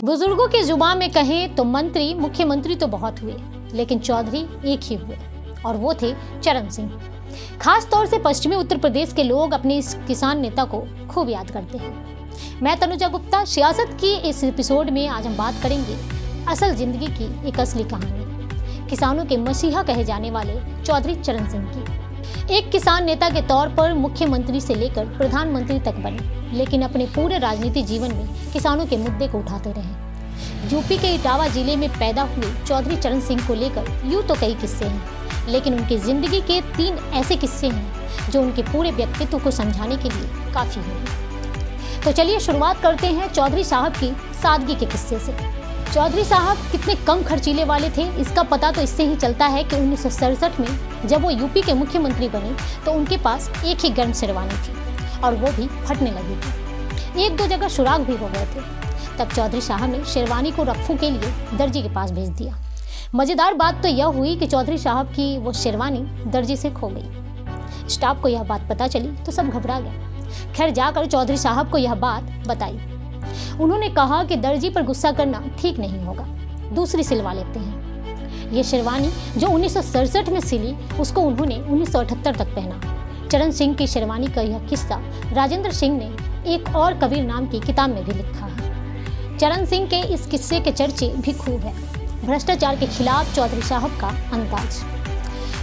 बुजुर्गों की जुबान में कहें तो मंत्री मुख्यमंत्री तो बहुत हुए, लेकिन चौधरी एक ही हुए और वो थे चरण सिंह। खास तौर से पश्चिमी उत्तर प्रदेश के लोग अपने इस किसान नेता को खूब याद करते हैं। मैं तनुजा गुप्ता, सियासत की इस एपिसोड में आज हम बात करेंगे असल जिंदगी की एक असली कहानी, किसानों के मसीहा कहे जाने वाले चौधरी चरण सिंह की। एक किसान नेता के तौर पर मुख्यमंत्री से लेकर प्रधानमंत्री तक बने, लेकिन अपने पूरे राजनीतिक जीवन में किसानों के मुद्दे को उठाते रहे। यूपी के इटावा जिले में पैदा हुए चौधरी चरण सिंह को लेकर यूँ तो कई किस्से हैं, लेकिन उनकी जिंदगी के 3 ऐसे किस्से हैं जो उनके पूरे व्यक्तित्व को समझाने के लिए काफ़ी हैं। तो चलिए शुरुआत करते हैं चौधरी साहब की सादगी के किस्से से। चौधरी साहब कितने कम खर्चीले वाले थे, इसका पता तो इससे ही चलता है कि 1967 में जब वो यूपी के मुख्यमंत्री बने तो उनके पास एक ही गर्म शेरवानी थी और वो भी फटने लगी थी। 1-2 जगह सुराग भी हो गए थे। तब चौधरी साहब ने शेरवानी को रफ्फू के लिए दर्जी के पास भेज दिया। मज़ेदार बात तो यह हुई कि चौधरी साहब की वो शेरवानी दर्जी से खो गई। स्टाफ को यह बात पता चली तो सब घबरा गए। खैर, जाकर चौधरी साहब को यह बात बताई। उन्होंने कहा कि दर्जी पर गुस्सा करना ठीक नहीं होगा, दूसरी सिलवा लेते हैं। ये शेरवानी जो 1967 में सिली, उसको उन्होंने 1978 तक पहना। चरण सिंह की शेरवानी का यह किस्सा राजेंद्र सिंह ने एक और कबीर नाम की किताब में भी लिखा है। चरण सिंह के इस किस्से के चर्चे भी खूब है। भ्रष्टाचार के खिलाफ चौधरी साहब का अंदाज।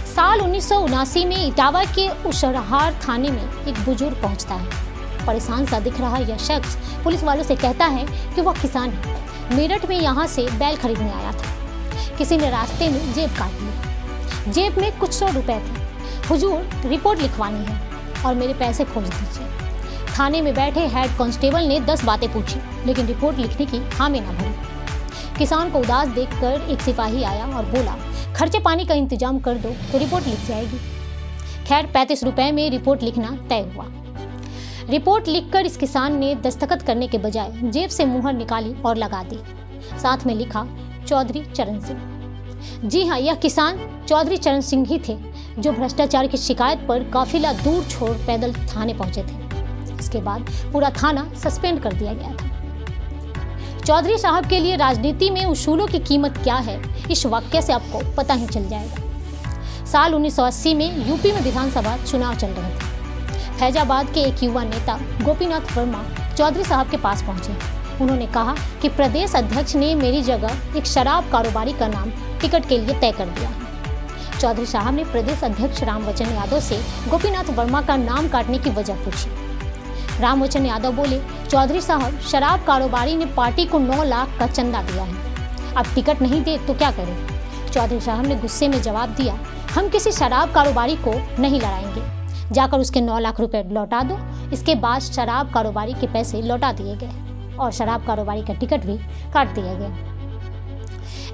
साल 1979 में इटावा के उशरहार थाने में एक बुजुर्ग पहुंचता है। परेशान सा दिख रहा यह शख्स पुलिस वालों से कहता है कि वह किसान है, मेरठ में यहाँ से बैल खरीदने आया था। किसी ने रास्ते में जेब काट ली। जेब में कुछ 100 रुपए थे। हुजूर, रिपोर्ट लिखवानी है और मेरे पैसे खोज दीजिए। थाने में बैठे हेड कांस्टेबल ने 10 बातें पूछी, लेकिन रिपोर्ट लिखने की हामी ना भरी। किसान को उदास देखकर एक सिपाही आया और बोला, खर्चे पानी का इंतजाम कर दो तो रिपोर्ट लिख जाएगी। खैर, 35 रुपए में रिपोर्ट लिखना तय हुआ। रिपोर्ट लिखकर इस किसान ने दस्तखत करने के बजाय जेब से मुहर निकाली और लगा दी। साथ में लिखा, चौधरी चरण सिंह। जी हाँ, यह किसान चौधरी चरण सिंह ही थे जो भ्रष्टाचार की शिकायत पर काफिला दूर छोड़ पैदल थाने पहुंचे थे। इसके बाद पूरा थाना सस्पेंड कर दिया गया था। चौधरी साहब के लिए राजनीति में उसूलों की कीमत क्या है, इस वाक्य से आपको पता ही चल जाएगा। साल 1980 में यूपी में विधानसभा चुनाव चल रहे थे। फैजाबाद के एक युवा नेता गोपीनाथ वर्मा चौधरी साहब के पास पहुंचे। उन्होंने कहा कि प्रदेश अध्यक्ष ने मेरी जगह एक शराब कारोबारी का नाम टिकट के लिए तय कर दिया है। चौधरी साहब ने प्रदेश अध्यक्ष रामवचन यादव से गोपीनाथ वर्मा का नाम काटने की वजह पूछी। रामवचन यादव बोले, चौधरी साहब, शराब कारोबारी ने पार्टी को 9 लाख का चंदा दिया है, अब टिकट नहीं दे तो क्या करें। चौधरी साहब ने गुस्से में जवाब दिया, हम किसी शराब कारोबारी को नहीं लड़ाएंगे, जाकर उसके 9 लाख रुपए लौटा दो। इसके बाद शराब कारोबारी के पैसे लौटा दिए गए और शराब कारोबारी का टिकट भी काट दिया गया।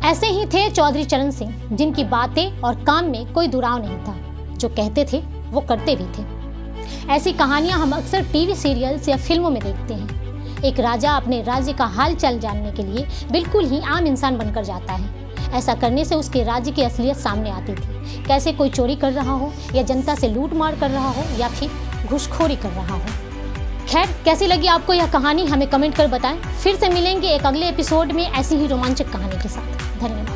ऐसे ही थे चौधरी चरण सिंह, जिनकी बातें और काम में कोई दुराव नहीं था। जो कहते थे वो करते भी थे। ऐसी कहानियां हम अक्सर टीवी सीरियल्स या फिल्मों में देखते हैं। एक राजा अपने राज्य का हाल चाल जानने के लिए बिल्कुल ही आम इंसान बनकर जाता है। ऐसा करने से उसके राज्य की असलियत सामने आती थी। कैसे कोई चोरी कर रहा हो या जनता से लूट मार कर रहा हो या फिर घूसखोरी कर रहा हो। खैर, कैसी लगी आपको यह कहानी, हमें कमेंट कर बताएं। फिर से मिलेंगे एक अगले एपिसोड में ऐसी ही रोमांचक कहानी के साथ। धन्यवाद।